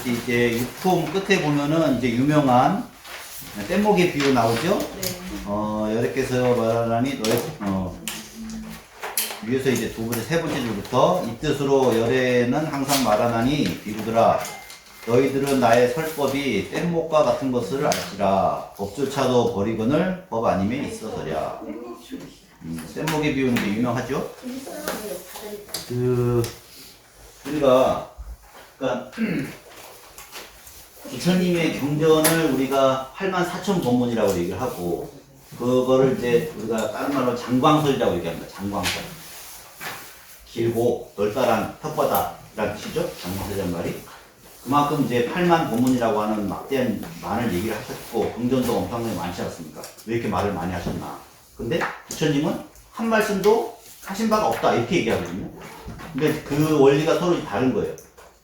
이제 유품 끝에 보면은 이제 유명한 뗏목의 비유 나오죠? 이렇게 해서 말하니 위에서 이제 두 번째, 세 번째 줄부터 이 뜻으로 열애는 항상 말하나니 비구들아 너희들은 나의 설법이 뗏목과 같은 것을 알지라 법조차도 버리거늘 법 아님에 있어서랴. 뗏목의 비유는 이제 유명하죠? 우리가 그러니까 부처님의 경전을 우리가 84,000법문이라고 얘기를 하고 그거를 이제 우리가 다른 말로 장광설이라고 얘기합니다. 장광설. 길고 넓다란 혓바닥이라는 뜻이죠. 장광설이란 말이. 그만큼 이제 8만 법문이라고 하는 막대한 많은 얘기를 하셨고 경전도 엄청나게 많지 않습니까? 왜 이렇게 말을 많이 하셨나? 근데 부처님은 한 말씀도 하신 바가 없다 이렇게 얘기하거든요. 근데 그 원리가 서로 다른 거예요.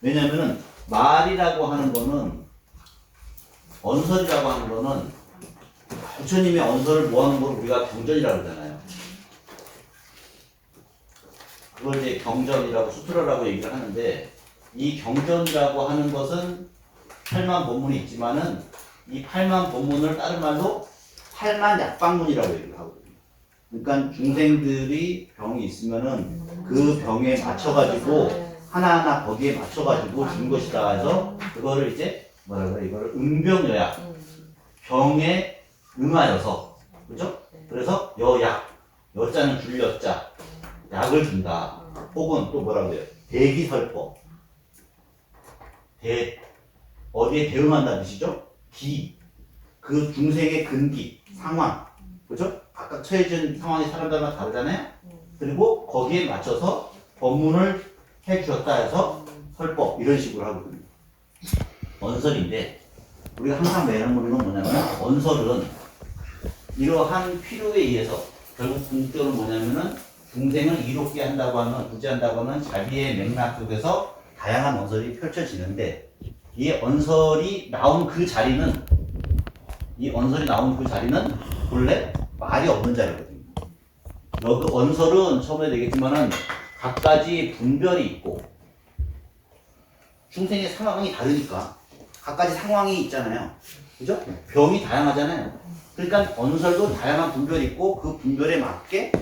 왜냐면은 말이라고 하는 거는 언설이라고 하는 거는 부처님의 언설을 모아놓은 걸 우리가 경전이라고 그러잖아요. 그걸 이제 경전이라고 수트라라고 얘기를 하는데 이 경전이라고 하는 것은 8만 법문이 있지만은 이 8만 법문을 다른 말로 8만 약방문이라고 얘기를 하거든요. 그러니까 중생들이 병이 있으면은 그 병에 맞춰가지고 하나하나 거기에 맞춰가지고 준 것이다 해서 그거를 이제 뭐라 그래 이거를 응병여약 병에 응하여서 그죠? 그래서 여약 여자는 줄 여자 약을 준다. 혹은 또 뭐라 그래요? 대기설법 어디에 대응한다는 뜻이죠? 그 중생의 근기 상황 그죠? 각각 처해진 상황이 사람들마다 다르잖아요. 그리고 거기에 맞춰서 법문을 해주셨다 해서 설법 이런 식으로 하거든요. 언설인데 우리가 항상 매너하는 건 뭐냐면 언설은 이러한 필요에 의해서 결국 궁극적으로 뭐냐면은 중생을 이롭게 한다고 하면 구제한다고 하면 자기의 맥락 속에서 다양한 언설이 펼쳐지는데 이 언설이 나온 그 자리는 본래 말이 없는 자리거든요. 그 언설은 처음에 얘기했지만은 각가지 분별이 있고 중생의 상황이 다르니까 각가지 상황이 있잖아요. 그죠? 병이 다양하잖아요. 그러니까 언설도 다양한 분별이 있고 그 분별에 맞게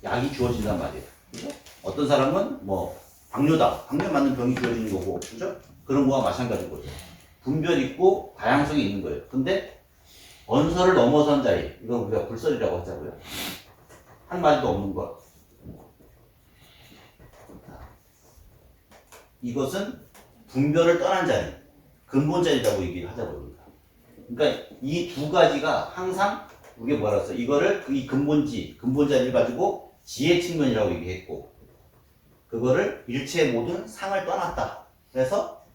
약이 주어진단 말이에요. 그죠? 어떤 사람은 뭐 당뇨다. 당뇨 맞는 병이 주어지는 거고. 그죠? 그런 거와 마찬가지고 분별이 있고 다양성이 있는 거예요. 근데 언설을 넘어선 자리, 이건 우리가 불설이라고 하자고요. 한 마디도 없는 것. 이것은 분별을 떠난 자리, 근본 자리라고 얘기를 하자고요. 그러니까 이 두 가지가 항상 이게 뭐라 했어? 이거를 이 근본 자리를 가지고 지혜 측면이라고 얘기했고, 그거를 일체의 모든 상을 떠났다. 그래서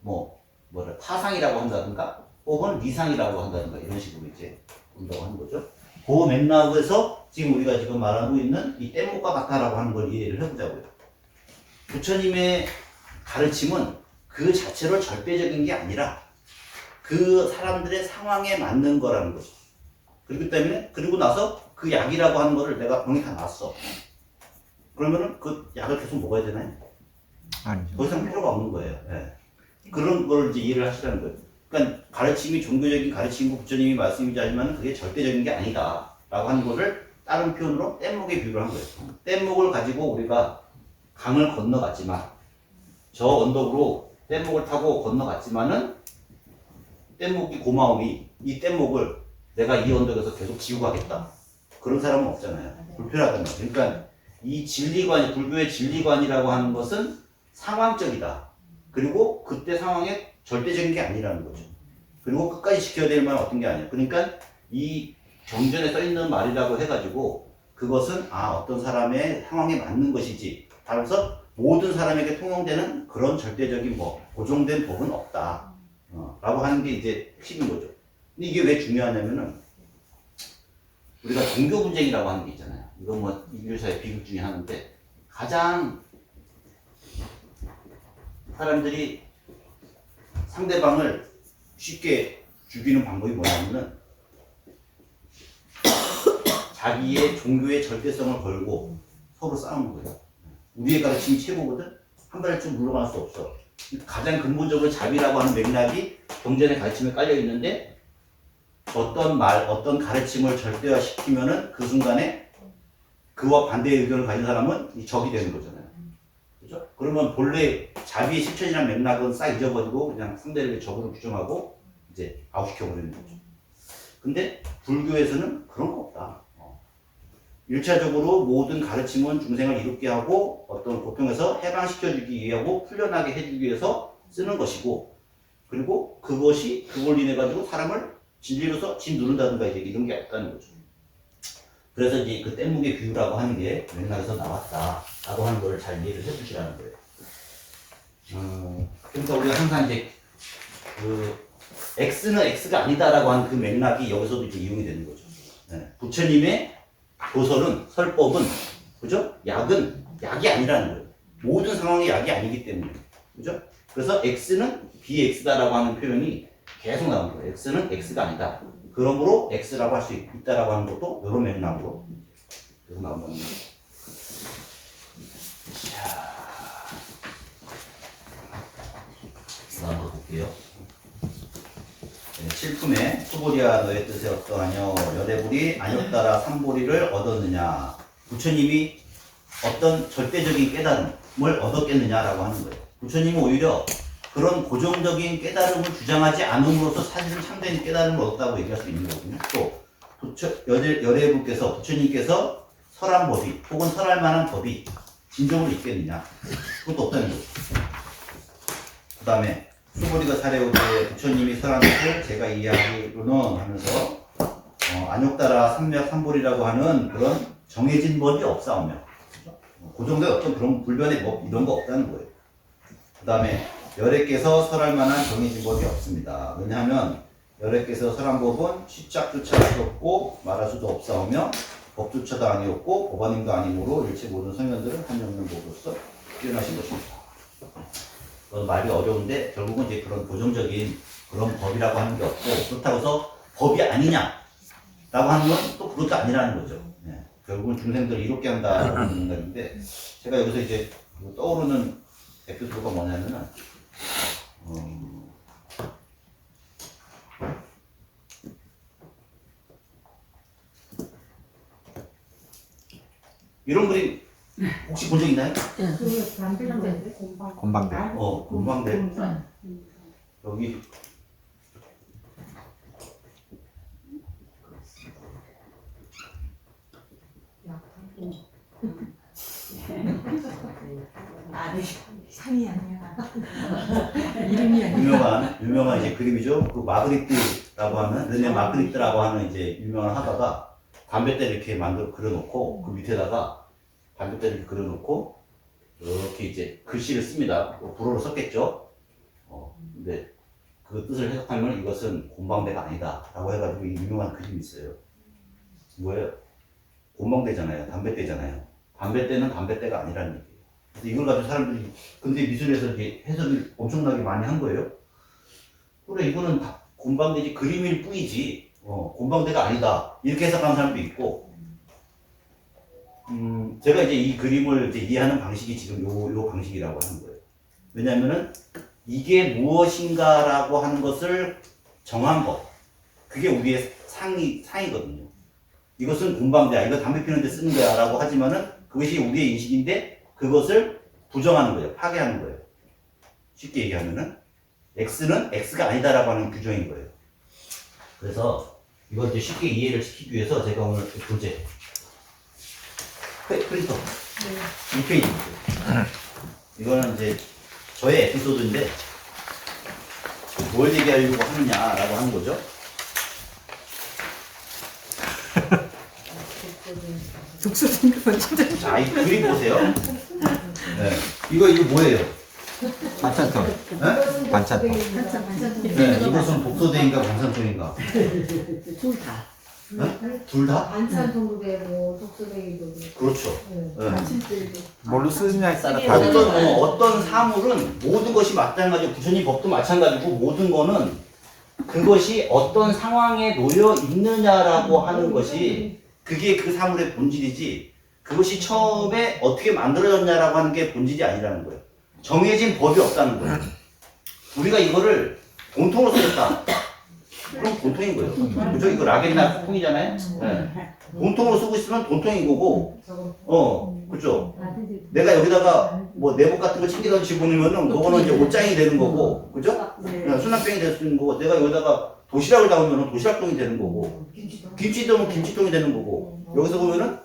타상이라고 한다든가, 혹은 리상이라고 한다든가 이런 식으로 이제 본다고 하는 거죠. 그 맥락에서 지금 우리가 지금 말하고 있는 이 뗏목과 같다라고 하는 걸 이해를 해보자고요. 부처님의 가르침은 그 자체로 절대적인 게 아니라 그 사람들의 상황에 맞는 거라는 거죠. 그렇기 때문에 그리고 나서 그 약이라고 하는 거를 내가 병이 다 났어. 그러면은 그 약을 계속 먹어야 되나요? 아니죠. 더 이상 필요가 없는 거예요. 예. 그런 걸 이제 이해를 하시라는 거예요. 그러니까 가르침이 종교적인 가르침이고 부처님이 말씀이지 하지만 그게 절대적인 게 아니다. 라고 하는 거를 다른 표현으로 뗏목에 비유를 한 거예요. 뗏목을 가지고 우리가 강을 건너갔지만 저 언덕으로 뗏목을 타고 건너갔지만은 뗏목이 고마움이 이 뗏목을 내가 이 언덕에서 계속 지고 가겠다. 그런 사람은 없잖아요. 불편하단 말이에요. 그러니까 이 진리관, 불교의 진리관이라고 하는 것은 상황적이다. 그리고 그때 상황에 절대적인 게 아니라는 거죠. 그리고 끝까지 지켜야 될 말은 어떤 게 아니에요. 그러니까 이 경전에 써 있는 말이라고 해가지고 그것은 어떤 사람의 상황에 맞는 것이지. 따라서 모든 사람에게 통용되는 그런 절대적인 고정된 법은 없다. 라고 하는 게 이제 핵심인 거죠. 근데 이게 왜 중요하냐면은 우리가 종교 분쟁이라고 하는 게 있잖아요. 이건 인류사의 비극 중에 하나인데 가장 사람들이 상대방을 쉽게 죽이는 방법이 뭐냐면은 자기의 종교의 절대성을 걸고 서로 싸우는 거예요. 우리의 가르침이 최고거든? 한 발짝 물러갈 수 없어. 가장 근본적으로 자비라고 하는 맥락이 경전의 가르침에 깔려 있는데 어떤 가르침을 절대화시키면은 그 순간에 그와 반대의 의견을 가진 사람은 이 적이 되는 거잖아요. 그죠? 그러면 본래 자비의 실천이라는 맥락은 싹 잊어버리고 그냥 상대를 적으로 규정하고 이제 아웃시켜버리는 거죠. 근데 불교에서는 그런 거 없다. 1차적으로 모든 가르침은 중생을 이롭게 하고 어떤 고통에서 해방시켜주기 위하고 풀려나게 해주기 위해서 쓰는 것이고, 그리고 그걸 인해 가지고 사람을 진리로서 짓누른다든가 이제 이런 게 없다는 거죠. 그래서 이제 그 뗏목의 비유라고 하는 게 맥락에서 나왔다라고 하는 걸 잘 이해를 해주시라는 거예요. 그러니까 우리가 항상 이제 X는 X가 아니다라고 하는 그 맥락이 여기서도 이제 이용이 되는 거죠. 네. 부처님의 도설은, 설법은, 그죠? 약은 약이 아니라는 거예요. 모든 상황이 약이 아니기 때문에. 그죠? 그래서 X는 BX다라고 하는 표현이 계속 나오는 거예요. X는 X가 아니다. 그러므로 X라고 할 수 있다라고 하는 것도 이런 맥락으로 계속 나온다는 거예요. 자, 다음 거 볼게요. 칠품에 수보리야 너의 뜻에 어떠하뇨 여대불이 안욕따라 삼보리를 얻었느냐. 부처님이 어떤 절대적인 깨달음을 얻었겠느냐라고 하는 거예요. 부처님은 오히려 그런 고정적인 깨달음을 주장하지 않음으로써 사실은 참된 깨달음을 얻었다고 얘기할 수 있는 거거든요. 또 여대부께서 부처님께서 설한 법이 혹은 설할 만한 법이 진정으로 있겠느냐. 그것도 없다는 거죠. 그 다음에 수보리가 차례오되 부처님이 설한 것을 제가 이해하기로는 하면서 안욕따라 삼맥 삼보리라고 하는 그런 정해진 법이 없사오며 고정된 어떤 그런 불변의 법 이런 거 없다는 거예요. 그 다음에 열애께서 설할 만한 정해진 법이 없습니다. 왜냐하면 열애께서 설한 법은 시작조차 할 수 없고 말할 수도 없사오며 법조차도 아니었고 법안님도 아니므로 일체 모든 성현들은 한없는 법으로서 뛰어나신 것입니다. 말이 어려운데 결국은 이제 그런 고정적인 그런 법이라고 하는 게 없고, 그렇다고 해서 법이 아니냐라고 하는 건 또 그것도 아니라는 거죠. 네. 결국은 중생들을 이롭게 한다라는 생각인데, 제가 여기서 이제 떠오르는 에피소드가 뭐냐면은 이런 그림 혹시 본 적 있나요? 그 담배인데 건방대. 곤방대. 여기 아니 상이 아니야. 이름이 아니야. 유명한 이제 그림이죠. 그 마그리트라고 하는 르네 마그리트라고 하는 이제 유명한 화가가 담뱃대 이렇게 만들어 그려놓고 그 밑에다가 담뱃대 이렇게 그려놓고 이렇게 이제 글씨를 씁니다. 불어로 썼겠죠. 근데 그 뜻을 해석하면 이것은 곤방대가 아니다라고 해가지고 이 유명한 그림이 있어요. 뭐예요? 곤방대잖아요. 담뱃대잖아요. 담뱃대는 담뱃대가 아니라는 얘기예요. 그래서 이걸 가지고 사람들이 근대 미술에서 이렇게 해석을 엄청나게 많이 한 거예요. 그래 이거는 곤방대지 그림일 뿐이지 곤방대가 아니다 이렇게 해석하는 사람도 있고, 제가 이제 이 그림을 이제 이해하는 방식이 지금 요 방식이라고 하는 거예요. 왜냐면은 이게 무엇인가라고 하는 것을 정한 것, 그게 우리의 상이거든요. 이것은 곤방대야, 이거 담배 피우는데 쓰는 거야 라고 하지만은 그것이 우리의 인식인데 그것을 부정하는 거예요. 파괴하는 거예요. 쉽게 얘기하면은 X는 X가 아니다라고 하는 규정인 거예요. 그래서 이걸 이제 쉽게 이해를 시키기 위해서 제가 오늘 그 교재 프린터 2페이지입니다. 이거는 이제 저의 에피소드인데 뭘 얘기하려고 하느냐라고 하는 거죠. 독서된 거 진짜. 자, 이 그림 보세요. 네. 이거 뭐예요? 반찬통. 네? 반찬통. 네, 이것은 독서대인가 반찬통인가? 둘 다. 네? 둘 다? 반찬통도 되고 독서대기도 되고. 그렇죠. 네. 마침들도. 뭘로 쓰느냐에 따라 다르죠. 어떤 사물은 모든 것이 마찬가지고 부처님 법도 마찬가지고 모든 거는 그것이 어떤 상황에 놓여 있느냐라고 하는 것이 그게 그 사물의 본질이지, 그것이 처음에 어떻게 만들어졌냐라고 하는 게 본질이 아니라는 거예요. 정해진 법이 없다는 거예요. 우리가 이거를 본통으로 쓰겠다. 그럼 본통인 거예요. 그죠? 이거 라겐나 통이잖아요. 네. 본통으로 쓰고 있으면 본통인 거고, 그죠? 내가 여기다가 뭐 내복 같은 거 챙기다 집어넣으면은 그거는 이제 옷장이 되는 거고, 그죠? 수납병이 될 수 있는 거고, 내가 여기다가 도시락을 담으면 도시락통이 되는 거고, 김치통은 김치통이 되는 거고, 여기서 보면은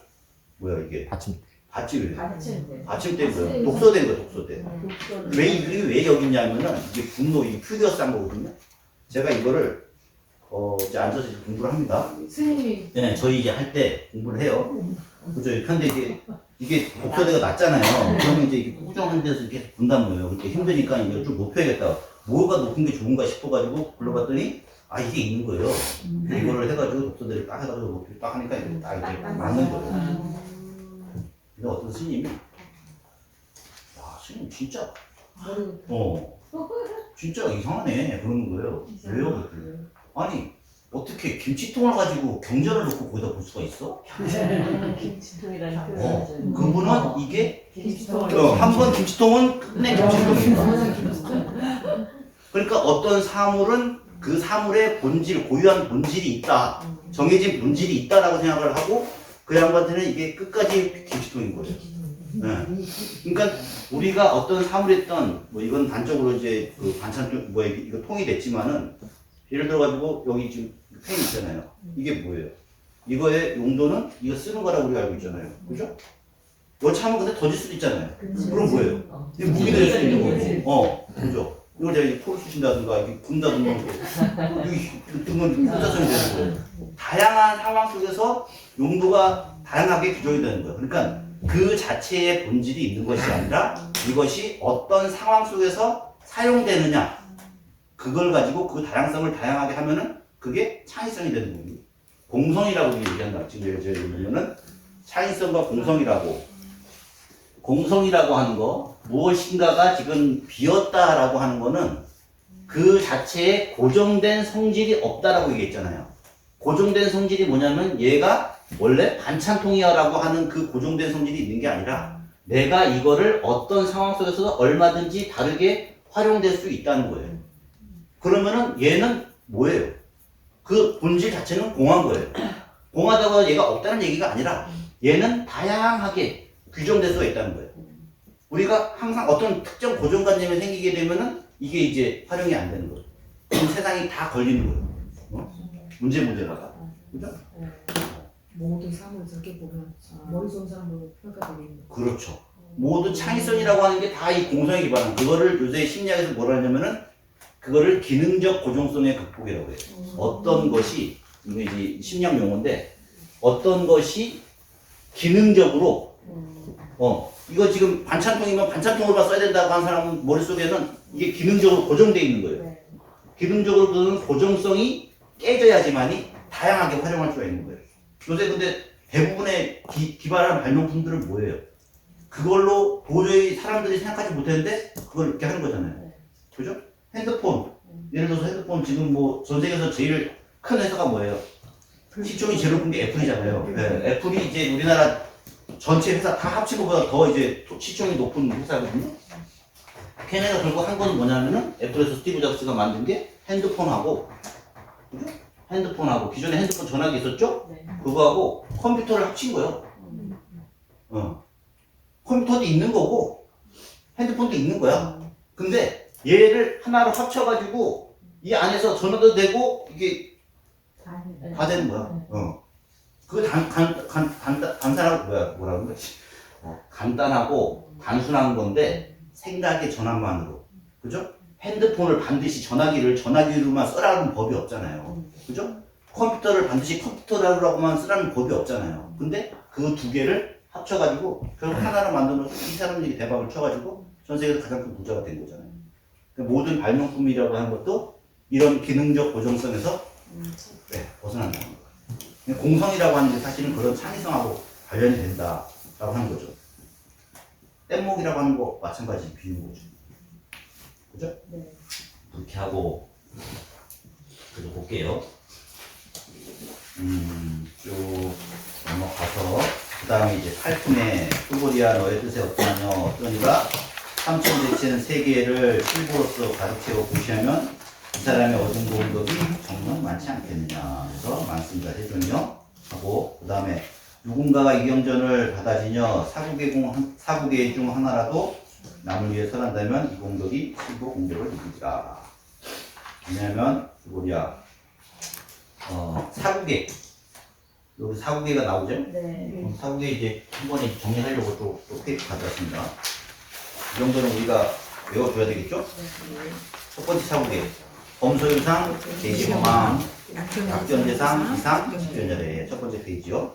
뭐야 이게 받침. 받침이 받침대. 받침대인 거예요. 독서대인 거예요, 독서대. 왜 여기 있냐면은 이게 분노, 이 퓨디어스 한 거거든요. 제가 이거를 이제 앉아서 이제 공부를 합니다. 스님이 네, 저희 이제 할 때 공부를 해요. 그죠? 근데 이게 독서대가 낮잖아요. 그러면 이제 이게 꾸준한 데서 이렇게 본단 말이에요. 그렇게 힘드니까 이걸 좀 높여야겠다. 뭐가 높은 게 좋은가 싶어가지고 불러봤더니 아 이게 있는 거예요. 이거를 해가지고 독서대를 딱 해가지고 높이 딱 하니까 이게 딱 이렇게 맞는 거예요. 근데 어떤 스님이 야 스님 진짜 진짜 이상하네 그러는 거예요. 왜요? 그랬더니 아니 어떻게 김치통을 가지고 경전을 놓고 거기다 볼 수가 있어? 그분은 이게 한 번 김치통은 끝내 김치통이다. 그러니까 어떤 사물은 그 사물의 본질, 고유한 본질이 있다, 정해진 본질이 있다라고 생각을 하고 그 양반한테는 이게 끝까지 김치통인 거예요. 네. 그러니까 우리가 어떤 사물했던 뭐 이건 단적으로 이제 그 반찬 뭐 이거 통이 됐지만은 예를 들어가지고 여기 지금 펜 있잖아요. 이게 뭐예요? 이거의 용도는 이거 쓰는 거라고 우리가 알고 있잖아요. 그죠? 여차하면 근데 던질 수도 있잖아요. 그럼 뭐예요? 이게 무기 될 수 있는 거고. 그죠? 이걸 제가 이제 포를 쑤신다든가 이렇게 군다든가 여기 등은 혼자서는 되는 거예요. 다양한 상황 속에서 용도가 다양하게 규정이 되는 거예요. 그러니까 그 자체의 본질이 있는 것이 아니라 이것이 어떤 상황 속에서 사용되느냐, 그걸 가지고 그 다양성을 다양하게 하면은 그게 창의성이 되는 겁니다. 공성이라고 얘기한다. 지금 제가 보면은 창의성과 공성이라고. 공성이라고 하는 거, 무엇인가가 지금 비었다라고 하는 거는 그 자체에 고정된 성질이 없다라고 얘기했잖아요. 고정된 성질이 뭐냐면 얘가 원래 반찬통이야라고 하는 그 고정된 성질이 있는 게 아니라 내가 이거를 어떤 상황 속에서도 얼마든지 다르게 활용될 수 있다는 거예요. 그러면은 얘는 뭐예요? 그 본질 자체는 공한 거예요. 공하다고 얘가 없다는 얘기가 아니라 얘는 다양하게 규정될 수가 있다는 거예요. 우리가 항상 어떤 특정 고정관념이 생기게 되면은 이게 이제 활용이 안 되는 거예요. 그럼 세상이 다 걸리는 거예요. 문제다가. 그죠? 모든 사물을 저렇게 보면 머리 좋은 사람으로 평가되겠네. 그렇죠. 모든 창의성이라고 하는 게 다 이 공성에 기반한 그거를 요새 심리학에서 뭐라 하냐면은 그거를 기능적 고정성의 극복이라고 해요. 어떤 것이 이게 이제 심리학 용어인데 어떤 것이 기능적으로 이거 지금 반찬통이면 반찬통으로만 써야 된다고 하는 사람 머릿속에는 이게 기능적으로 고정되어 있는 거예요. 기능적으로 그는 고정성이 깨져야지만이 다양하게 활용할 수가 있는 거예요. 요새 근데 대부분의 기발한 발명품들은 뭐예요? 그걸로 도저히 사람들이 생각하지 못했는데 그걸 이렇게 하는 거잖아요. 그죠? 핸드폰. 예를 들어서 핸드폰 지금 뭐 전 세계에서 제일 큰 회사가 뭐예요? 시총이 제일 높은 게 애플이잖아요. 네, 애플이 이제 우리나라 전체 회사 다 합친 것보다 더 이제 시총이 높은 회사거든요. 걔네가 결국 한 거는 뭐냐면은 애플에서 스티브 잡스가 만든 게 핸드폰하고, 그죠? 핸드폰하고 기존에 핸드폰 전화기 있었죠? 그거하고 컴퓨터를 합친 거예요. 컴퓨터도 있는 거고 핸드폰도 있는 거야. 근데 얘를 하나로 합쳐가지고 이 안에서 전화도 되고 이게 다 되는 거야. 그거 간단하고 뭐라고 그러지? 간단하고 단순한 건데 생각의 전환만으로, 그죠? 핸드폰을 반드시 전화기로만 쓰라는 법이 없잖아요. 그죠? 컴퓨터를 반드시 컴퓨터라고만 쓰라는 법이 없잖아요. 근데 그 두 개를 합쳐가지고 결국 하나로 만들어서 이 사람들이 대박을 쳐가지고 전 세계에서 가장 큰 부자가 된 거잖아요. 그러니까 모든 발명품이라고 하는 것도 이런 기능적 고정성에서 벗어난다는 거예요. 공성이라고 하는 게 사실은 그런 창의성하고 관련이 된다라고 하는 거죠. 뗏목이라고 하는 거 마찬가지 비유인 거죠. 그죠? 그렇게 하고 그래서 볼게요. 쭉 넘어가서 그 다음에 이제 8분에 풀보리아 너의 뜻에 어떠하며 어떠니가 삼천대체는 세계를 실보로서 가득 채워 보시하면 이 사람의 얻은 공덕이 정녕 많지 않겠느냐. 그래서 많습니다. 세존이요. 하고 그 다음에 누군가가 이경전을 받아지며 사국의 중 하나라도 남을 위해 설한다면 이 공덕이 실부 공덕을 이기리라. 왜냐하면 사국의 여기 사국의가 나오죠? 네. 사국에 이제 한 번에 정리하려고 또 페이지 가져왔습니다. 이 정도는 우리가 외워줘야 되겠죠? 첫 번째 사국에 범소유상, 제시범망, 약견제상, 이상, 집견자래. 첫 번째 페이지요.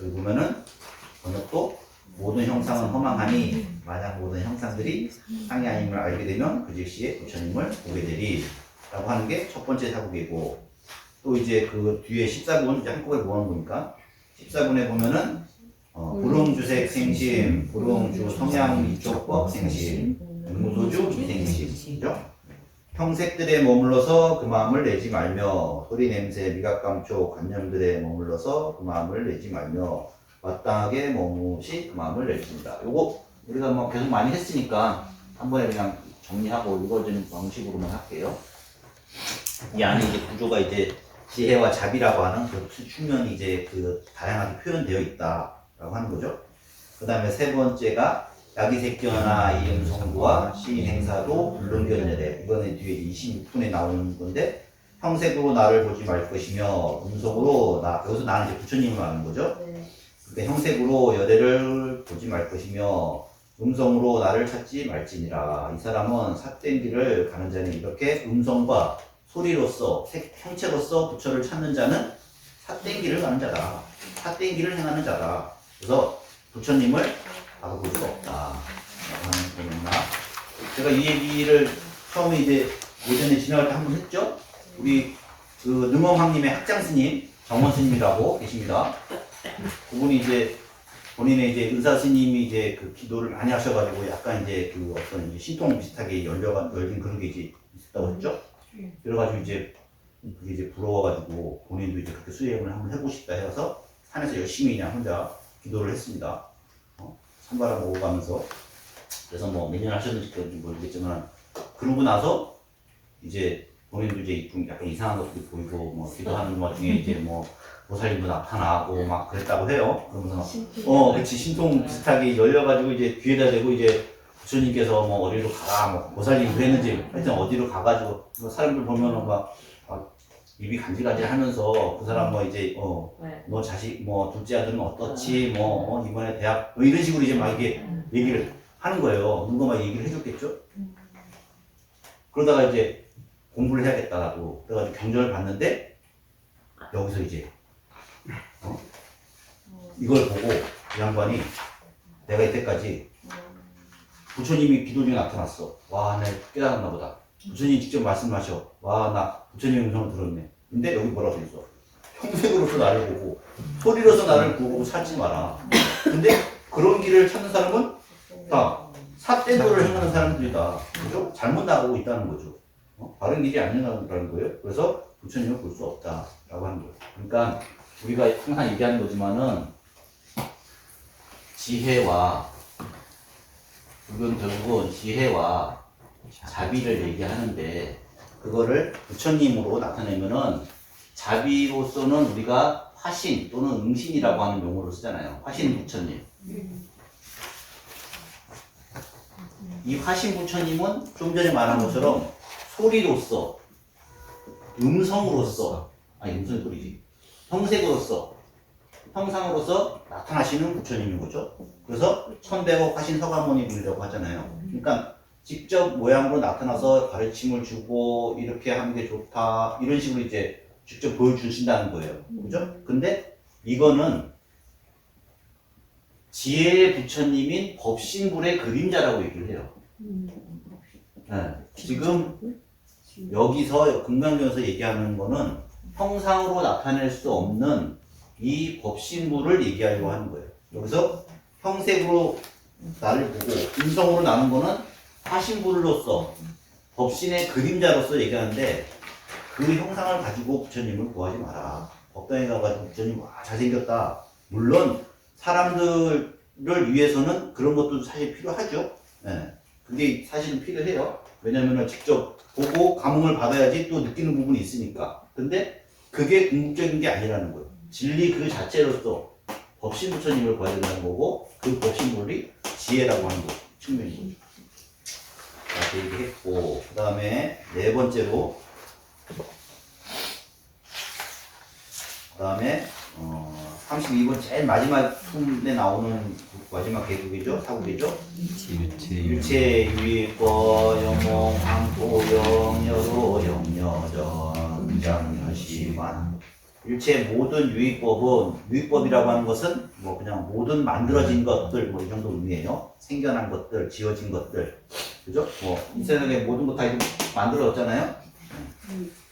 여기 보면은 번역도 모든 형상은 허망하니 만약 모든 형상들이 상이 아님을 알게 되면 그 즉시에 부처님을 보게 되리 라고 하는 게 첫 번째 사국이고, 또 이제 그 뒤에 14분 이제 한꺼번에 모아놓은 거니까 14분에 보면은 불응주색 생심, 불응주 성향 이쪽법 생심, 무소주 미생심, 그죠? 형색들에 머물러서 그 마음을 내지 말며 소리 냄새 미각 감촉 관념들에 머물러서 그 마음을 내지 말며 마땅하게 머무시 그 마음을 내줍니다. 요거 우리가 뭐 계속 많이 했으니까 한 번에 그냥 정리하고 읽어주는 방식으로만 할게요. 이 안에 이제 구조가 이제 지혜와 자비라고 하는 그 측면이 이제 그 다양하게 표현되어 있다라고 하는 거죠. 그 다음에 세 번째가 야기색견나 이음성부와 시인행사도 불능견례래. 이거는 뒤에 26분에 나오는 건데, 형색으로 나를 보지 말 것이며 음성으로 여기서 나는 이제 부처님을 말하는 거죠. 그러니까 형색으로 여대를 보지 말 것이며 음성으로 나를 찾지 말지니라. 이 사람은 삿된 길을 가는 자는 이렇게 음성과 소리로서 형체로서 부처를 찾는 자는 삿된 길을 가는 자다. 삿된 길을 행하는 자다. 그래서 부처님을 바로 볼 수 없다. 라고 하는 겁니다. 제가 이 얘기를 처음에 이제 예전에 지나갈 때 한 번 했죠? 우리 그 능엄황님의 학장 스님, 정원 스님이라고 계십니다. 그분이 이제 본인의 이제 의사 스님이 이제 그 기도를 많이 하셔가지고 약간 이제 그 어떤 이제 신통 비슷하게 열린 그런 게 이제 있었다고 했죠? 그래가지고 이제 그게 이제 부러워가지고 본인도 이제 그렇게 수행을 한번 해보고 싶다 해서 산에서 열심히 그냥 혼자 기도를 했습니다. 산바람 보고 가면서. 그래서 뭐 몇 년 하셨는지 모르겠지만, 그러고 나서 이제 본인도 이제 좀 약간 이상한 것도 보이고 뭐 기도하는 것 중에 이제 뭐 보살님도 나타나고 막 그랬다고 해요. 그러면서 그치, 신통 비슷하게 열려가지고 이제 귀에다 대고 이제 부처님께서 뭐 어디로 가라, 뭐 보살님이 그랬는지 하여튼 어디로 가가지고 사람들 보면은 막 입이 간질간질 하면서 그 사람 뭐 이제 너 자식 뭐 둘째 아들은 어떻지, 뭐 이번에 대학 뭐 이런 식으로 이제 막 이게 얘기를 하는 거예요. 누가 막 얘기를 해줬겠죠. 그러다가 이제 공부를 해야겠다 나도 그래가지고 경전을 봤는데 여기서 이제 이걸 보고 이 양반이 내가 이때까지 부처님이 기도 중에 나타났어. 와, 나 깨달았나 보다. 부처님이 직접 말씀하셔. 와, 나 부처님의 음성을 들었네. 근데 여기 뭐라고 써있어? 형색으로서 나를 보고 소리로서 나를 보고 찾지 마라. 근데 그런 길을 찾는 사람은 다 삿된 도를 행하는 사람들이다. 그죠? 잘못 나가고 있다는 거죠. 바른 길이 아니라는 거예요. 그래서 부처님을 볼 수 없다라고 하는 거예요. 그러니까 우리가 항상 얘기하는 거지만은 지혜와 그건 결국은 지혜와 자비를 얘기하는데, 그거를 부처님으로 나타내면은 자비로서는 우리가 화신 또는 응신이라고 하는 용어를 쓰잖아요. 화신 부처님. 이 화신 부처님은 좀 전에 말한 것처럼 소리로서, 음성으로서, 음성이 소리지, 형색으로서, 형상으로서 나타나시는 부처님인 거죠. 그래서 천백억 화신 서가모니 분이라고 하잖아요. 그러니까 직접 모양으로 나타나서 가르침을 주고 이렇게 하는 게 좋다 이런 식으로 이제 직접 보여주신다는 거예요. 그죠? 근데 이거는 지혜의 부처님인 법신불의 그림자라고 얘기를 해요. 네. 지금 여기서 금강경에서 얘기하는 거는 형상으로 나타낼 수 없는 이 법신불을 얘기하려고 하는 거예요. 여기서 형색으로 나를 보고 음성으로 나는 거는 화신불로서 법신의 그림자로서 얘기하는데, 그 형상을 가지고 부처님을 구하지 마라. 법당에 가가지고 부처님 와 잘생겼다. 물론 사람들을 위해서는 그런 것도 사실 필요하죠. 네. 그게 사실은 필요해요. 왜냐면은 직접 보고 감흥을 받아야지 또 느끼는 부분이 있으니까. 근데 그게 궁극적인 게 아니라는 거예요. 진리 그 자체로서 법신 부처님을 봐야 된다는 거고, 그 법신물이 지혜라고 하는 거 측면이죠. 자, 그 얘기 했고, 그 다음에 네 번째로, 그 다음에 32번 제일 마지막 품에 나오는 마지막 계곡이죠, 사국이죠. 일체 유의권 영몽 황토영 여로 영여전 응장여시만. 일체 모든 유의법은, 유의법이라고 하는 것은 뭐 그냥 모든 만들어진 것들 뭐 이 정도 의미예요. 생겨난 것들, 지어진 것들, 그죠? 뭐 이 세상에 모든 것 다 만들어졌잖아요.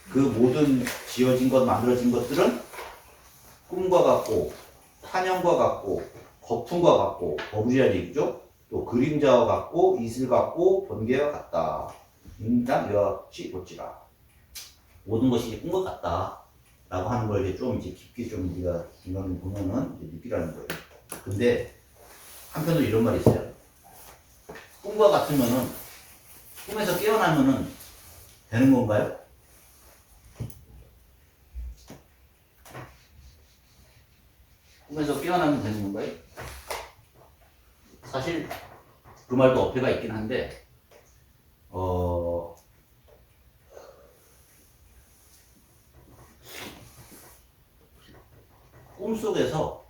그 모든 지어진 것, 만들어진 것들은 꿈과 같고, 타명과 같고, 거품과 같고, 거부지란 얘기죠. 또 그림자와 같고, 이슬 같고, 번개와 같다. 인당 여치 볼지라. 모든 것이 이제 꿈과 같다. 라고 하는 걸 이제 좀 이제 깊게 좀 우리가 이런 보면은 이제 느끼라는 거예요. 근데 한편으로 이런 말이 있어요. 꿈과 같으면은, 꿈에서 깨어나면은 되는 건가요? 꿈에서 깨어나면 되는 건가요? 사실 그 말도 어폐가 있긴 한데 꿈속에서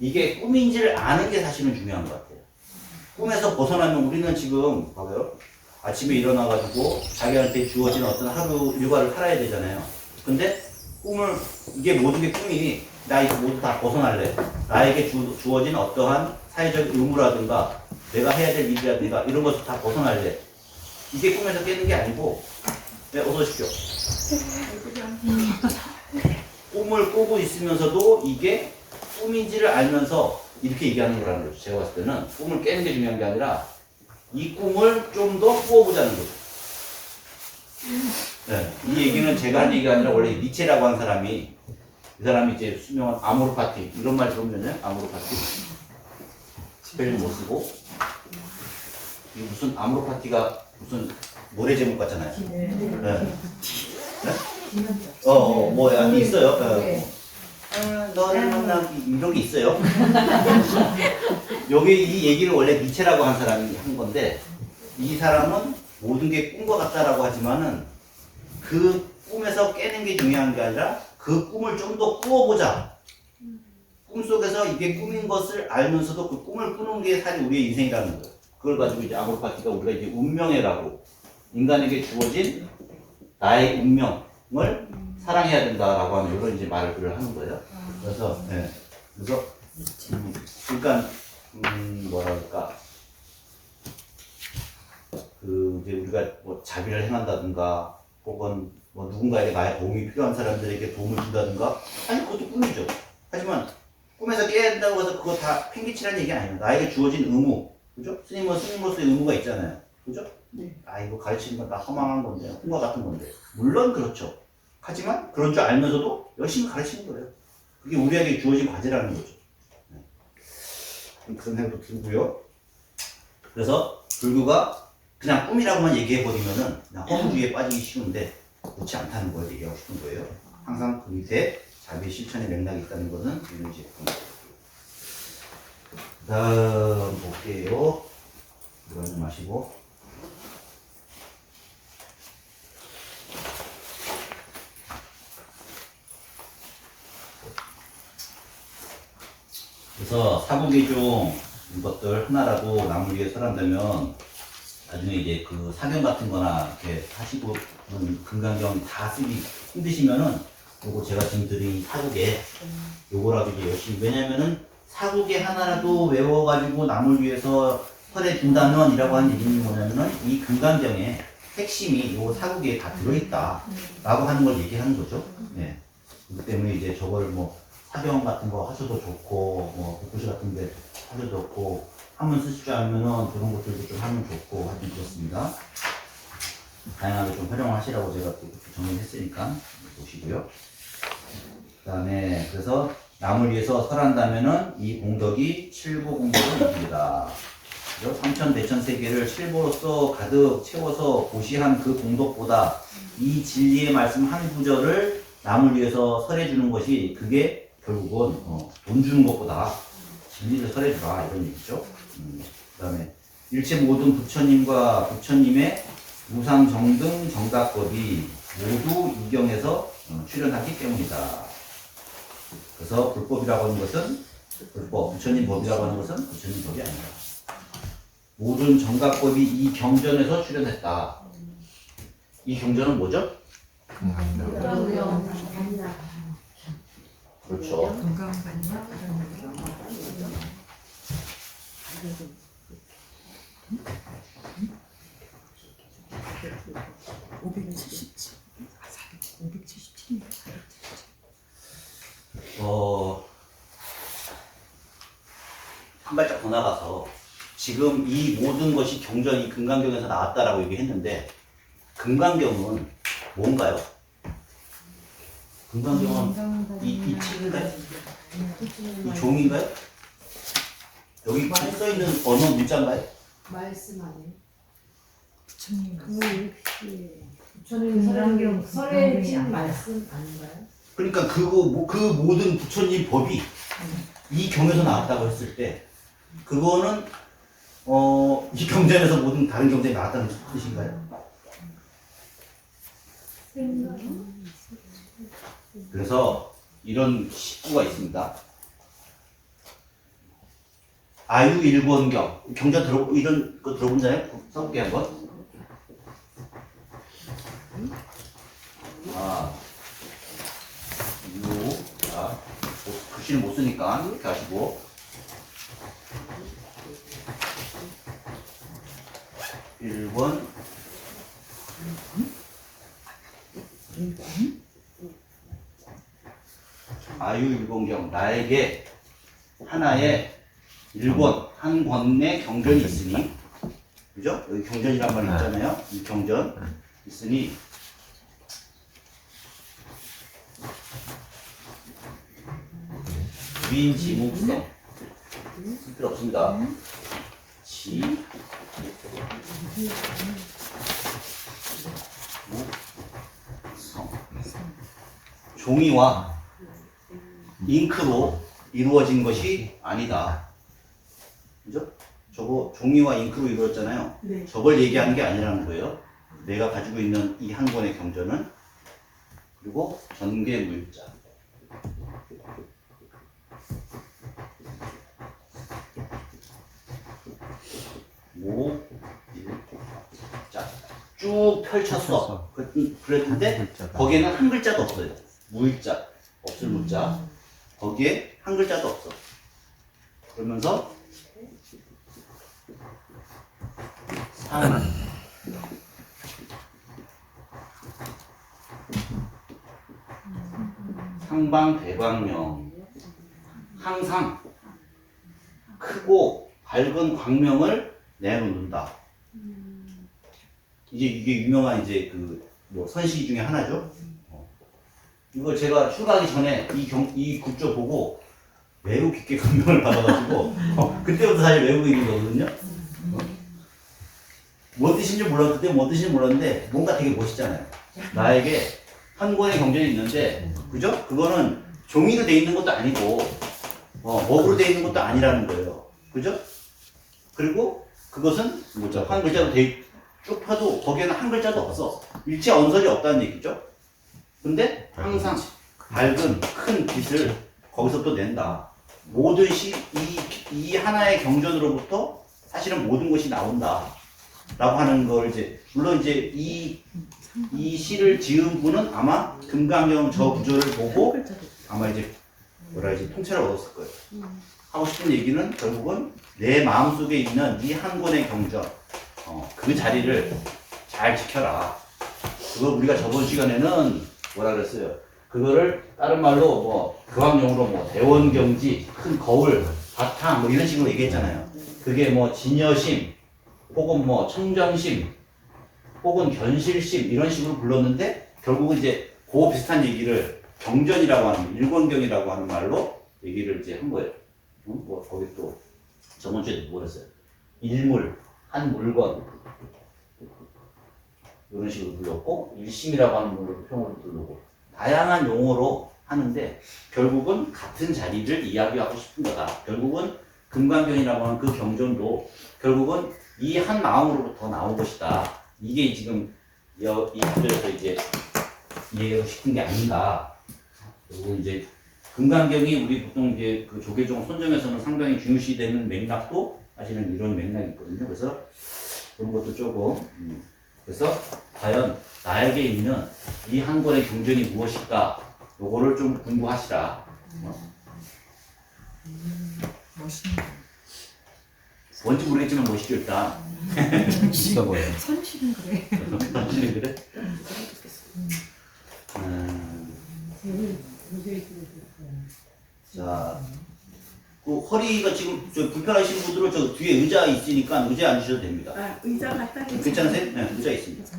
이게 꿈인지를 아는 게 사실은 중요한 것 같아요. 꿈에서 벗어나면 우리는 지금 봐봐요. 아침에 일어나가지고 자기한테 주어진 어떤 하루 일과를 살아야 되잖아요. 근데 꿈을, 이게 모든 게 꿈이 나 이거 모두 다 벗어날래. 나에게 주어진 어떠한 사회적 의무라든가 내가 해야 될 일이라든가 이런 것을 다 벗어날래. 이게 꿈에서 깨는 게 아니고, 네, 어서 오십시오. 꿈을 꾸고 있으면서도 이게 꿈인지를 알면서 이렇게 얘기하는 거라는 거죠. 제가 봤을 때는 꿈을 깨는 게 중요한 게 아니라 이 꿈을 좀 더 꾸어보자는 거죠. 네, 이 얘기는 제가 한 얘기가 아니라 원래 니체라고 한 사람이, 이 사람이 이제 수명한 아모르 파티, 이런 말 들으면요, 아모르 파티 스펠링 못 쓰고, 이 무슨 아모르 파티가 무슨 노래 제목 같잖아요. 네. 뭐야, 있어요. 너를 만나기, 이런 게 있어요. 여기 이 얘기를 원래 니체라고 한 사람이 한 건데, 이 사람은 모든 게 꿈과 같다라고 하지만은 그 꿈에서 깨는 게 중요한 게 아니라 그 꿈을 좀 더 꾸어보자. 꿈속에서 이게 꿈인 것을 알면서도 그 꿈을 꾸는 게 사실 우리의 인생이라는 거예요. 그걸 가지고 이제 아모르 파티가 우리가 이제 운명이라고, 인간에게 주어진 나의 운명을 사랑해야 된다라고 하는 이런 이제 말을 하는 거예요. 그래서, 네. 그래서, 그러니까, 뭐랄까. 이제 우리가 뭐 자비를 행한다든가, 혹은 뭐 누군가에게 나의 도움이 필요한 사람들에게 도움을 준다든가, 사실 그것도 꿈이죠. 하지만, 꿈에서 깨야 된다고 해서 그거 다 팽개치라는 얘기 아니에요. 나에게 주어진 의무. 그죠? 스님으로서의 의무가 있잖아요. 그죠? 네. 이거 가르치는 건 다 허망한 건데, 꿈과 같은 건데. 물론 그렇죠. 하지만 그런 줄 알면서도 열심히 가르치는 거예요. 그게 우리에게 주어진 과제라는 거죠. 네. 그런 생각도 들고요. 그래서 불교가 그냥 꿈이라고만 얘기해버리면은 그냥 허무주의에 빠지기 쉬운데 그렇지 않다는 걸 얘기하고 싶은 거예요. 항상 그 밑에 자비 실천의 맥락이 있다는 것은 이런 식으로. 그 다음 볼게요. 이거 좀 마시고. 그래서 사국의 중 이것들 하나라도 남을 위해 설한다면 나중에 이제 그 사경 같은 거나 이렇게 하시고 금강경 다 쓰기 힘드시면은 요거 제가 지금 드린 사국에 요거라도 이제 열심히, 왜냐면은 사국에 하나라도 외워가지고 남을 위해서 설해준다면 이라고 하는 얘기는 뭐냐면은 이 금강경의 핵심이 요 사국에 다 들어있다 라고 하는 걸 얘기하는 거죠. 네. 그렇기 때문에 이제 저거를 뭐 사경 같은 거 하셔도 좋고, 뭐, 복구시 같은 데 하셔도 좋고, 한번 쓰실 줄 알면은 그런 것들도 좀 하면 좋고, 하여튼 그렇습니다. 다양하게 좀 활용하시라고 제가 또 정리했으니까 보시고요. 그 다음에, 그래서 남을 위해서 설한다면은 이 공덕이 칠부 공덕을 이깁니다. 그죠? 삼천 대천 세계를 칠보로서 가득 채워서 고시한 그 공덕보다 이 진리의 말씀 한 구절을 남을 위해서 설해주는 것이 그게 결국은 돈 주는 것보다 진리를 설해주라 이런 얘기죠. 그 다음에 일체 모든 부처님과 부처님의 무상 정등 정답법이 모두 이경에서 출현하기 때문이다. 그래서 불법이라고 하는 것은 불법, 부처님 법이라고 하는 것은 부처님 법이 아니다. 모든 정각법이 이 경전에서 출현했다. 이 경전은 뭐죠? 그렇죠. 건강관이야? 그런 거. 577. 577입니다. 한 발짝 더 나가서 지금 이 모든 것이 경전이 금강경에서 나왔다라고 얘기했는데 금강경은 뭔가요? 금강경은 이 책인가요? 이 종인가요? 여기 써있는 언어 문자인가요? 말씀 아니에요? 부처님 부처님 금강경, 설에 진 금강경이 말씀 아닌가요? 그러니까 그 모든 부처님 법이 이 경에서 나왔다고 했을 때 그거는 이 경전에서 모든 다른 경전이 나왔다는 뜻인가요? 그래서 이런 식구가 있습니다. 아유일권경 경전 이런 거 들어본잖아요. 써볼게 한번. 자, 글씨를 못 쓰니까 이렇게 하시고 일권 아유일권경 나에게 하나의 일권 한 권의 경전이 있으니 그죠? 여기 경전이란 말이 있잖아요. 이 경전 있으니 위인지묵성 쓸 필요 없습니다. 지묵성 종이와 잉크로 이루어진 것이 아니다. 그죠? 저거 종이와 잉크로 이루어졌잖아요. 네. 저걸 얘기하는 게 아니라는 거예요. 내가 가지고 있는 이 한 권의 경전은 그리고 전개무일자 자, 쭉 펼쳤어. 그랬는데 거기에는 한 글자도 없어요. 무일자, 없을 무자. 거기에 한 글자도 없어. 그러면서 상방대광명 항상 크고 밝은 광명을 내놓는다. 이게 유명한 이제 뭐 선시 중에 하나죠. 이거 제가 휴가하기 전에 이 굿조 보고 매우 깊게 감명을 받아가지고 그때부터 사실 외우고 있는 거거든요. 뭔 뜻인지 그때 뭔 뜻인지 몰랐는데 뭔가 되게 멋있잖아요. 나에게 한 권의 경전이 있는데 그죠? 그거는 종이로 돼 있는 것도 아니고 먹으로 돼 있는 것도 아니라는 거예요. 그죠? 그리고 그것은 뭐죠? 한 글자로 쭉 펴도 거기에는 한 글자도 없어. 일체 언설이 없다는 얘기죠. 근데 항상 밝은 큰 빛을 거기서부터 낸다. 모든 이 하나의 경전으로부터 사실은 모든 것이 나온다. 라고 하는 걸 물론 이 시를 지은 분은 아마 금강경 저 구조를 보고 아마 통찰을 얻었을 거예요. 하고 싶은 얘기는 결국은 내 마음속에 있는 이 한 권의 경전, 그 자리를 잘 지켜라. 그거 우리가 저번 시간에는 뭐라 그랬어요? 그거를 다른 말로 교황용으로 대원경지, 큰 거울, 바탕 이런 식으로 얘기했잖아요. 그게 진여심, 혹은 청정심, 혹은 견실심 이런 식으로 불렀는데 결국은 그 비슷한 얘기를 경전이라고 하는 일권경이라고 하는 말로 얘기를 한 거예요. 거기 또 저번 주에 뭐랬어요? 일물, 한 물건 이런 식으로 불렀고 일심이라고 하는 용어로 부르고 다양한 용어로 하는데 결국은 같은 자리를 이야기하고 싶은 거다. 결국은 금강경이라고 하는 그 경전도 결국은 이 한 마음으로부터 나온 것이다. 이게 지금 이 구절에서 이제 이해하고 싶은 게 아닌가. 그리고 이제 금강경이 우리 보통 이제 그 조계종 선정에서는 상당히 중요시되는 맥락도 사실은 이런 맥락이 있거든요. 그래서 그런 것도 조금 그래서 과연 나에게 있는 이 한 권의 경전이 무엇일까? 요거를 좀 공부하시라. 멋있네. 뭔지 모르겠지만 멋있죠 일단. 있어 보여. 선실은 그래. 당신이 그래? 자, 그 허리가 지금 저 불편하신 분들은 저 뒤에 의자 있으니까 의자에 앉으셔도 됩니다. 아, 의자 갖다 주세요. 괜찮으세요? 네, 의자 있습니다.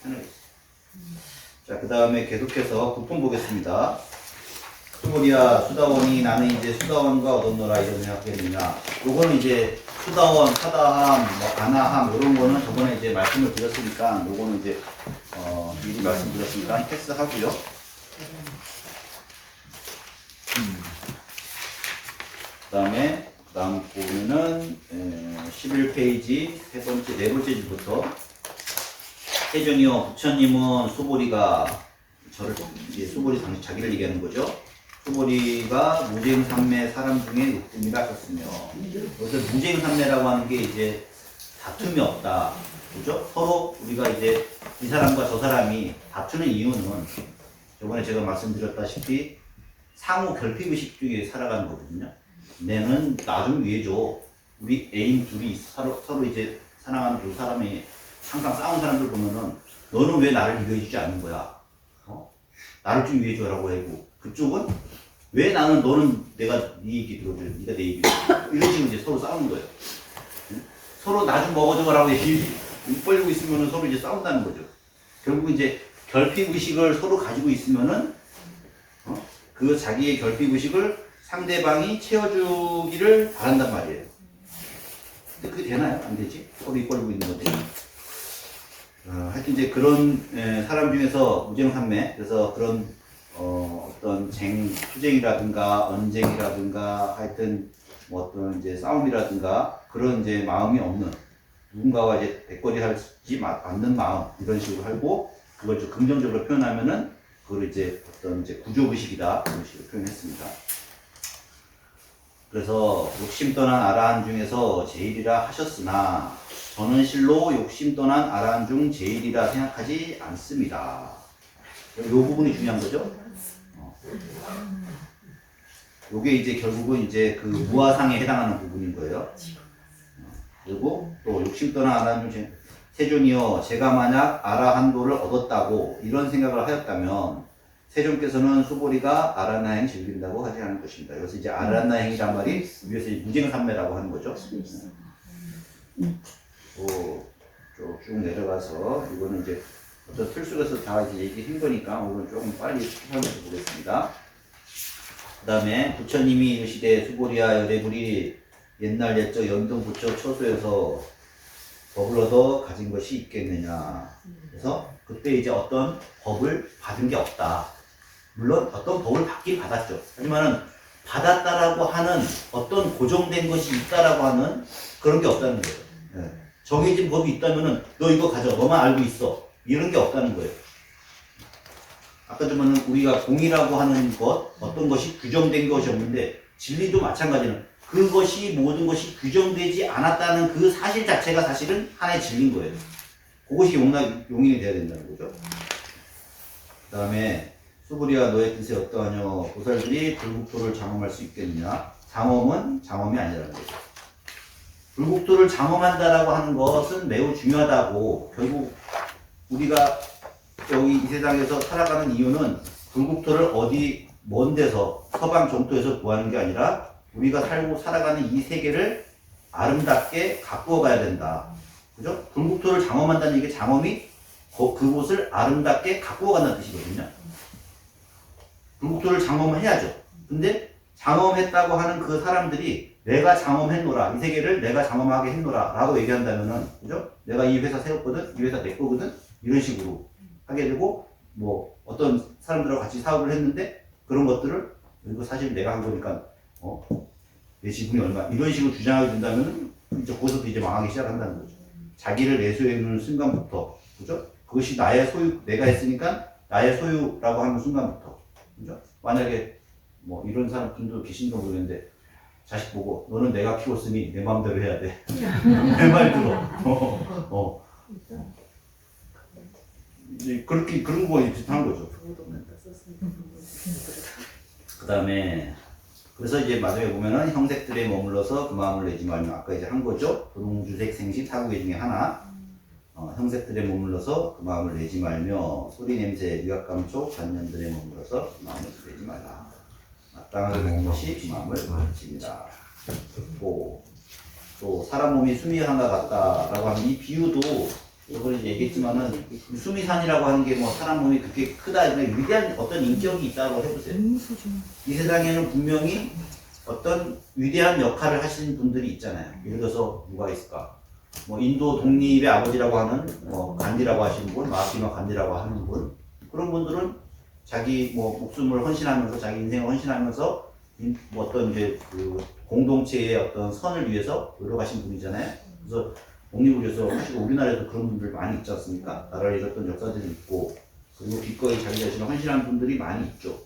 편하게. 자, 그 다음에 계속해서 부품 보겠습니다. 수고리야 수다원이 나는 이제 수다원과 얻었노라 이런 하겠느냐. 요거는 이제 수다원, 사다함, 뭐 아나함 이런 거는 저번에 이제 말씀을 드렸으니까 요거는 이제 미리 말씀드렸으니까 패스하고요. 다음 보면은 11페이지 네 번째 줄부터 세존이요 부처님은 수보리가 저를 이제 수보리 당시 자기를 얘기하는 거죠. 수보리가 무쟁삼매 사람 중에 육품이라 하셨으며 여기서 무쟁삼매라고 하는 게 이제 다툼이 없다. 그죠? 서로 우리가 이제 이 사람과 저 사람이 다투는 이유는 저번에 제가 말씀드렸다시피 상호 결핍의식 중에 살아가는 거거든요. 내는 나 좀 위해줘. 우리 애인 둘이 서로 이제 사랑하는 두 사람이 항상 싸운 사람들 보면은 너는 왜 나를 위해주지 않는 거야? 나를 좀 위해줘라고 하고 그쪽은 왜 너는 내가 네 얘기 들어줘, 네가 내 얘기 들어줘. 이런 식으로 이제 서로 싸우는 거예요. 서로 나 좀 먹어줘라고 입 벌리고 있으면은 서로 이제 싸운다는 거죠. 결국 이제 결핍의식을 서로 가지고 있으면은 그 자기의 결핍의식을 상대방이 채워주기를 바란단 말이에요. 근데 그게 되나요? 안 되지? 서로 입 벌리고 있는 건데. 하여튼 이제 그런 사람 중에서 무쟁삼매, 그래서 그런 어떤 투쟁이라든가 언쟁이라든가 하여튼 뭐 어떤 이제 싸움이라든가 그런 이제 마음이 없는 누군가와 이제 대거리 하지 않는 마음 이런 식으로 하고 그걸 좀 긍정적으로 표현하면은 그걸 이제 어떤 이제 구조의식이다 이런 식으로 표현했습니다. 그래서 욕심 떠난 아라한 중에서 제일이라 하셨으나 저는 실로 욕심 떠난 아라한 중 제일이라 생각하지 않습니다. 이 부분이 중요한 거죠. 요게 이제 결국은 이제 그 무아상에 해당하는 부분인 거예요. 그리고 또 욕심 떠난 아라한 중 세존이여 제가 만약 아라한도를 얻었다고 이런 생각을 하였다면 세존께서는 수보리가 아라나행 즐긴다고 하지 않을 것입니다. 여기서 이제 아라나행이란 말이 위에서 무쟁삼매라고 하는 거죠. 쭉 내려가서 이거는 이제 어떤 틀 속에서 다 이제 얘기한 거니까 오늘 조금 빨리 설명해 보겠습니다. 그 다음에 부처님이 이르시되 수보리야 여대불이 옛날 옛적 연동 부처 처소에서 법을 얻어 가진 것이 있겠느냐. 그래서 그때 이제 어떤 법을 받은 게 없다. 물론 어떤 법을 받긴 받았죠. 하지만은 받았다라고 하는 어떤 고정된 것이 있다라고 하는 그런 게 없다는 거예요. 네. 정해진 법이 있다면은 너 이거 가져. 너만 알고 있어. 이런 게 없다는 거예요. 아까 전에는 우리가 공이라고 하는 것, 어떤 것이 규정된 것이 없는데 진리도 마찬가지는 그것이 모든 것이 규정되지 않았다는 그 사실 자체가 사실은 하나의 진리인 거예요. 그것이 용인이 돼야 된다는 거죠. 그 다음에 수부리와 너의 뜻이 어떠하뇨? 보살들이 불국토를 장엄할 수 있겠느냐? 장엄은 장엄이 아니라는 거죠. 불국토를 장엄한다라고 하는 것은 매우 중요하다고 결국 우리가 여기 이 세상에서 살아가는 이유는 불국토를 어디 먼 데서 서방 정토에서 구하는 게 아니라 우리가 살아가는 이 세계를 아름답게 가꾸어 가야 된다. 그죠? 불국토를 장엄한다는 얘기 장엄이 그곳을 아름답게 가꾸어 간다는 뜻이거든요. 불국토를 장엄해야죠. 근데 장엄했다고 하는 그 사람들이 내가 장엄했노라. 이 세계를 내가 장엄하게 했노라. 라고 얘기한다면은, 그죠? 내가 이 회사 세웠거든? 이 회사 내 거거든? 이런 식으로 하게 되고, 뭐, 어떤 사람들하고 같이 사업을 했는데, 그런 것들을, 이거 사실 내가 한 거니까, 내 지분이 얼마, 이런 식으로 주장하게 된다면은, 이제 거기서도 이제 망하기 시작한다는 거죠. 자기를 내세우는 순간부터, 그죠? 그것이 나의 소유, 내가 했으니까 나의 소유라고 하는 순간부터, 그죠? 만약에, 뭐, 이런 사람들도 계신가 모르겠는데, 자식 보고 너는 내가 키웠으니 내 마음대로 해야 돼. 내 말 들어. 이제 그렇게 그런 거 비슷한 거죠. 그다음에 그래서 이제 마지막에 보면은 형색들에 머물러서 그 마음을 내지 말며 아까 이제 한 거죠. 분홍주색 생식 사구개 중에 하나. 형색들에 머물러서 그 마음을 내지 말며 소리 냄새 유학 감촉 잔년들에 머물러서 그 마음을 내지 말라. 마땅하게 먹는 것이 그 마음을 가르칩니다. 또 사람 몸이 숨이 하나 같다라고 하는 이 비유도 이번에 얘기했지만은 수미산이라고 하는 게 뭐 사람 몸이 그렇게 크다 이런 위대한 어떤 인격이 있다고 해보세요. 이 세상에는 분명히 어떤 위대한 역할을 하시는 분들이 있잖아요. 예를 들어서 누가 있을까? 뭐 인도 독립의 아버지라고 하는 뭐 간디라고 하시는 분, 마하티마 간디라고 하는 분, 그런 분들은 자기 뭐 목숨을 헌신하면서 자기 인생을 헌신하면서 뭐 어떤 이제 그 공동체의 어떤 선을 위해서 노력하신 분이잖아요. 그래서 독립을 위해서 사실 우리나라에도 그런 분들 많이 있지 않습니까? 나라를 잃었던 역사들이 있고 그리고 기꺼이 자기 자신을 헌신하는 분들이 많이 있죠.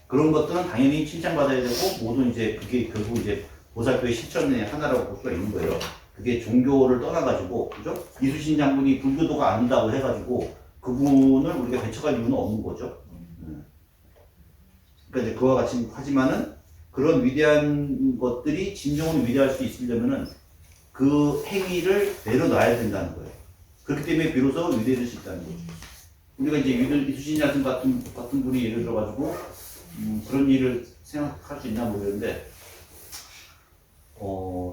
그런 것들은 당연히 칭찬받아야 되고 모든 이제 그게 결국 이제 보살도의 실천의 하나라고 볼 수가 있는 거예요. 그게 종교를 떠나가지고 그죠? 이수신 장군이 불교도가 아니다고 해가지고 그분을 우리가 배척할 이유는 없는 거죠. 그러니까 이제 그와 같이 하지만은 그런 위대한 것들이 진정으로 위대할 수 있으려면은 그 행위를 내려놔야 된다는 거예요. 그렇기 때문에 비로소 위대해질 수 있다는 거죠. 우리가 이제 이수신 장군 같은 분이 예를 들어가지고 그런 일을 생각할 수 있나 모르겠는데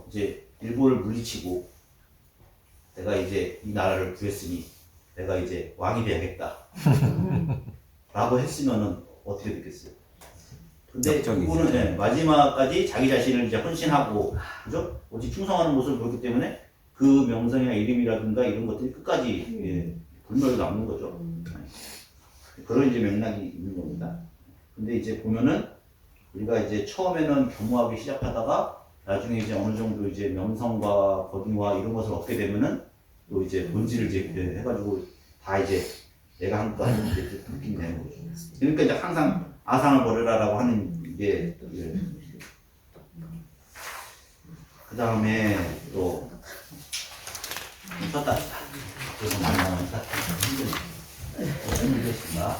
이제 일본을 물리치고 내가 이제 이 나라를 구했으니 내가 이제 왕이 돼야겠다 라고 했으면은 어떻게 됐겠어요? 근데 그분은 마지막까지 자기 자신을 이제 헌신하고 그죠? 오직 충성하는 모습을 보였기 때문에 그 명성이나 이름이라든가 이런 것들이 끝까지 불멸로 남는 거죠. 그런 이제 맥락이 있는 겁니다. 근데 이제 보면은 우리가 이제 처음에는 겸허하게 시작하다가 나중에 이제 어느 정도 이제 명성과 거기와 이런 것을 얻게 되면은 또 이제 본질을 이제 해가지고 다 이제 내가 한 거 하는 게 느끼게 되는 거죠. 그러니까 이제 항상 아상을 버려라라고 하는 게 그 다음에 또 쳤다. 그래서 많이 나오니까 힘들겠습니다.